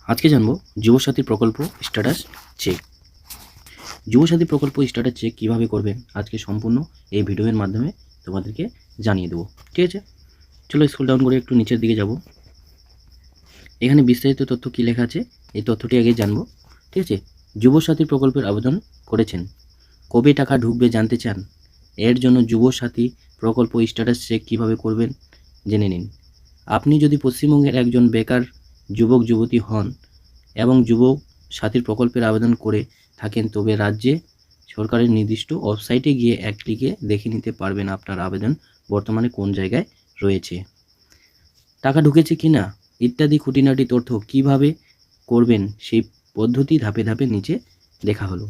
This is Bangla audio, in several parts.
আজকে জানবো যুবসাথী প্রকল্প স্ট্যাটাস চেক। যুবসাথী প্রকল্প স্ট্যাটাস চেক কীভাবে করবেন আজকে সম্পূর্ণ এই ভিডিওর মাধ্যমে তোমাদেরকে জানিয়ে দেবো। ঠিক আছে, চলো স্ক্রল ডাউন করে একটু নিচের দিকে যাব। এখানে বিস্তারিত তথ্য কী লেখা আছে এই তথ্যটি আগে জানবো। ঠিক আছে, যুবসাথী প্রকল্পের আবেদন করেছেন, কবে টাকা ঢুকবে জানতে চান? এর জন্য যুবসাথী প্রকল্প স্ট্যাটাস চেক কীভাবে করবেন জেনে নিন। আপনি যদি পশ্চিমবঙ্গের একজন বেকার যুবক যুবতী হন এবং যুবক সাথীর প্রকল্পের আবেদন করে থাকেন, তবে রাজ্যে সরকারের নির্দিষ্ট ওয়েবসাইটে গিয়ে এক ক্লিকে দেখে নিতে পারবেন আপনার আবেদন বর্তমানে কোন জায়গায় রয়েছে, টাকা ঢুকেছে কিনা ইত্যাদি খুঁটিনাটি তথ্য কিভাবে করবেন সেই পদ্ধতি ধাপে ধাপে নিচে দেখা হলো।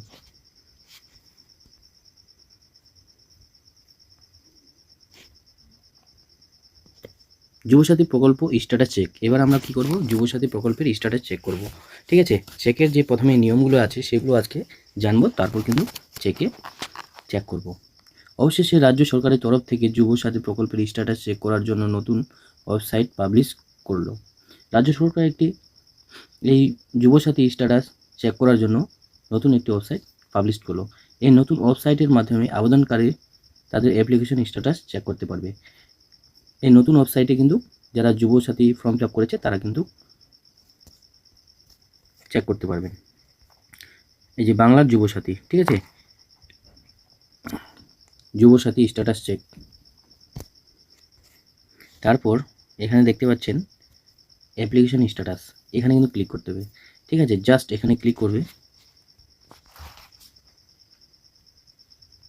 যুবসাথী প্রকল্প স্ট্যাটাস চেক। এবার আমরা কি করব, যুবসাথী প্রকল্পের স্ট্যাটাস চেক করব। ঠিক আছে, চেকের যে প্রথমে নিয়মগুলো আছে সেগুলো আজকে জানবো, তারপর কিন্তু চেক করব। অবশেষে রাজ্য সরকারের তরফ থেকে যুবসাথী প্রকল্পের স্ট্যাটাস চেক করার জন্য নতুন ওয়েবসাইট পাবলিশ করলো। রাজ্য সরকার এই যুবসাথী স্ট্যাটাস চেক করার জন্য নতুন একটি ওয়েবসাইট পাবলিশ করলো। এই নতুন ওয়েবসাইটের মাধ্যমে আবেদনকারী তাদের অ্যাপ্লিকেশন স্ট্যাটাস চেক করতে পারবে। এই নতুন ওয়েবসাইটে কিন্তু যারা যুবসাথী ফর্ম ফিল আপ করেছে তারা কিন্তু চেক করতে পারবেন। এই যে বাংলার যুবসাথী, ঠিক আছে, যুবসাথী স্ট্যাটাস চেক। তারপর এখানে দেখতে পাচ্ছেন অ্যাপ্লিকেশন স্ট্যাটাস, এখানে কিন্তু ক্লিক করতে হবে। ঠিক আছে, জাস্ট এখানে ক্লিক করবে।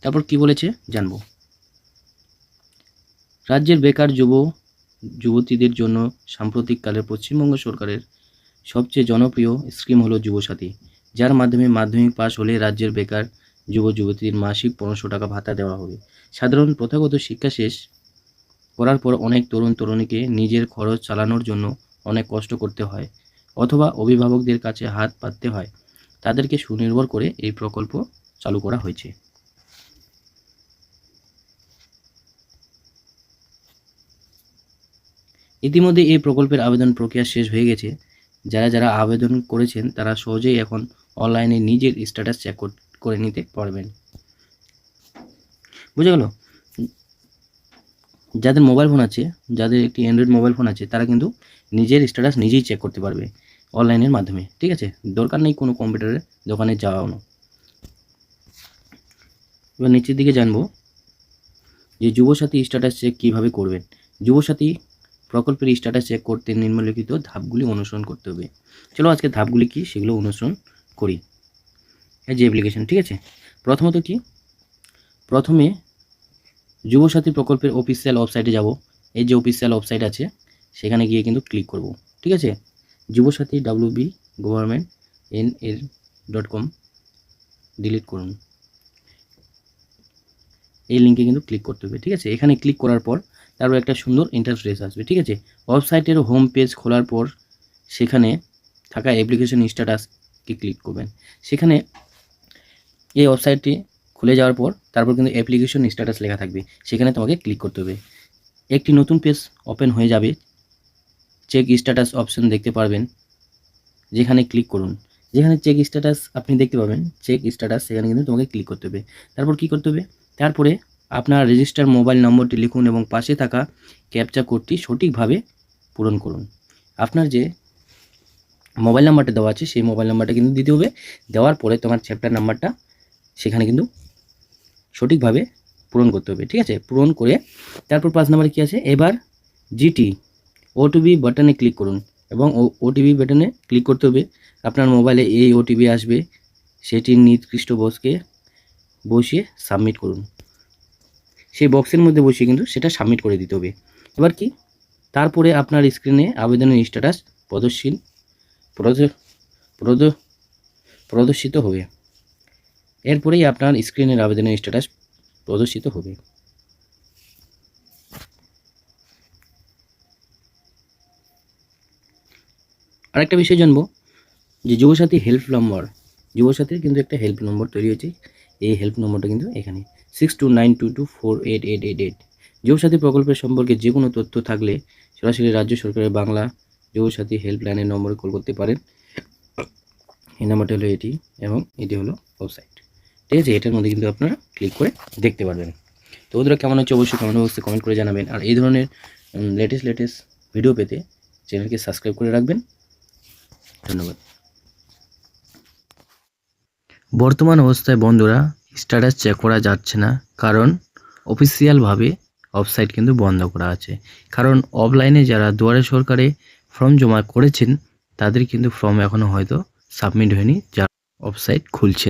তারপর কি বলেছে জানবো। রাজ্যের বেকার যুবতীদের জন্য সাম্প্রতিককালে পশ্চিমবঙ্গ সরকারের সবচেয়ে জনপ্রিয় স্কিম হলো যুবসাথী, যার মাধ্যমে মাধ্যমিক পাশ হলে রাজ্যের বেকার যুবতীদের মাসিক 1500 টাকা ভাতা দেওয়া হবে। সাধারণ প্রথাগত শিক্ষা শেষ করার পর অনেক তরুণ তরুণীকে নিজের খরচ চালানোর জন্য অনেক কষ্ট করতে হয় অথবা অভিভাবকদের কাছে হাত পাততে হয়, তাদেরকে সুনির্ভর করে এই প্রকল্প চালু করা হয়েছে। ইতিমধ্যে এই প্রকল্পের আবেদন প্রক্রিয়া শেষ হয়ে গেছে। যারা আবেদন করেছেন তারা সহজেই এখন অনলাইনে নিজের স্ট্যাটাস চেক করে নিতে পারবেন। বুঝে গেল? যাদের মোবাইল ফোন আছে, যাদের একটি অ্যান্ড্রয়েড মোবাইল ফোন আছে, তারা কিন্তু নিজের স্ট্যাটাস নিজেই চেক করতে পারবে অনলাইনের মাধ্যমে। ঠিক আছে, দরকার নেই কোনো কম্পিউটারের দোকানে যাওয়ানো। এবার নিচের দিকে জানবো যে যুবসাথী স্ট্যাটাস চেক কীভাবে করবেন। যুবসাথী প্রকল্পের স্ট্যাটাস চেক করতে নিম্নলিখিত ধাপগুলি অনুসরণ করতে হবে। চলো আজকে ধাপগুলি কি সেগুলো অনুসরণ করি। এই যে অ্যাপ্লিকেশন, ঠিক আছে, প্রথমত কি, প্রথমে যুবসাথী প্রকল্পের অফিসিয়াল ওয়েবসাইটে যাব। এই যে অফিসিয়াল ওয়েবসাইট আছে সেখানে গিয়ে কিন্তু ক্লিক করব। ঠিক আছে, যুবসাথী www.government.nl.com ডিলিট করুন, এই লিঙ্কে কিন্তু ক্লিক করতে হবে। ঠিক আছে, এখানে ক্লিক করার পর তারপর একটা সুন্দর ইন্টারফেস আসবে। ঠিক আছে, ওয়েবসাইটের হোম পেজ খোলার পর সেখানে থাকা অ্যাপ্লিকেশন স্ট্যাটাসকে ক্লিক করবেন। সেখানে এই ওয়েবসাইটটি খুলে যাওয়ার পর তারপর কিন্তু অ্যাপ্লিকেশন স্ট্যাটাস লেখা থাকবে, সেখানে তোমাকে ক্লিক করতে হবে। একটি নতুন পেজ ওপেন হয়ে যাবে, চেক স্ট্যাটাস অপশন দেখতে পারবেন, যেখানে ক্লিক করুন। যেখানে চেক স্ট্যাটাস আপনি দেখতে পাবেন, চেক স্ট্যাটাস, সেখানে কিন্তু তোমাকে ক্লিক করতে হবে। তারপর কি করতে হবে, তারপরে আপনার রেজিস্টার মোবাইল নম্বরটি লিখুন এবং পাশে থাকা ক্যাপচা কোডটি সঠিকভাবে পূরণ করুন। আপনার যে মোবাইল নাম্বারটা দেওয়া আছে সেই মোবাইল নাম্বারটা কিন্তু দিতে হবে। দেওয়ার পরে তোমার চ্যাপ্টার নাম্বারটা সেখানে কিন্তু সঠিকভাবে পূরণ করতে হবে। ঠিক আছে, পূরণ করে তারপর 5 নম্বরে কী আছে, এবার জিটি ওটিপি বাটনে ক্লিক করুন এবং ওটিপি বাটনে ক্লিক করতে হবে। আপনার মোবাইলে এই ওটিপি আসবে, সেটি নির্দিষ্ট বসিয়ে সাবমিট করুন। সেই বক্সের মধ্যে বসিয়ে কিন্তু সেটা সাবমিট করে দিতে হবে। এবার কি, তারপরে আপনার স্ক্রিনে আবেদনের স্ট্যাটাস প্রদর্শিত হবে। এরপরেই আপনার স্ক্রিনের আবেদনের স্ট্যাটাস প্রদর্শিত হবে। আরেকটা বিষয় জানবো যে যুবসাথী হেল্প নম্বর, যুবসাথীর কিন্তু একটা হেল্প নম্বর তৈরি হয়েছে। এই হেল্প নম্বরটা কিন্তু এখানে 6292248888। যুবসাথী প্রকল্পের সম্পর্কে যে কোনো তথ্য থাকলে সরাসরি রাজ্য সরকারের বাংলা যুবসাথী হেল্পলাইনের নম্বরে কল করতে পারেন। এই নাম্বারটা হলো এটি এবং এটি হলো ওয়েবসাইট। ঠিক আছে, এটার মধ্যে কিন্তু আপনারা ক্লিক করে দেখতে পারবেন। তো বন্ধুরা কেমন হচ্ছে অবশ্যই কমেন্ট বক্সে কমেন্ট করে জানাবেন। আর এই ধরনের লেটেস্ট ভিডিও পেতে চ্যানেলকে সাবস্ক্রাইব করে রাখবেন। ধন্যবাদ। বর্তমান অবস্থায় বন্ধুরা স্ট্যাটাস চেক করা যাচ্ছে না, কারণ অফিসিয়ালভাবে ওয়েবসাইট কিন্তু বন্ধ করা আছে। কারণ অফলাইনে যারা দুয়ারে সরকারে ফর্ম জমা করেছেন তাদের কিন্তু ফর্ম এখনও হয়তো সাবমিট হয়নি, যার ওয়েবসাইট খুলছে।